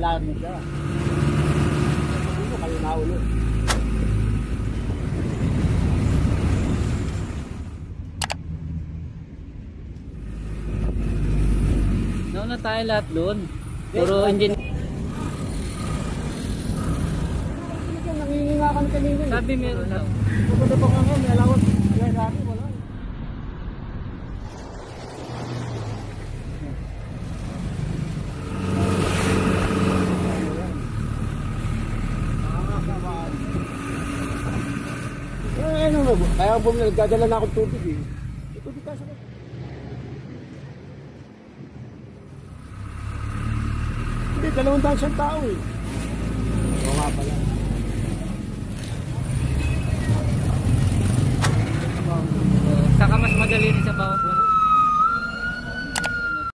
malalim siya. Dito kayo naulo. Nauna tayo lahat doon. Puro engine. Nangingi nga kami kanina. Sabi meron daw. Pupunta pa nga ngayon, may alawat. Kaya dati wala. Kaya nagdadala na akong tubig eh. Tubig ka sa ka. Hindi, 200 tao eh. Oo nga pala. Saka mas madali rin sa bawat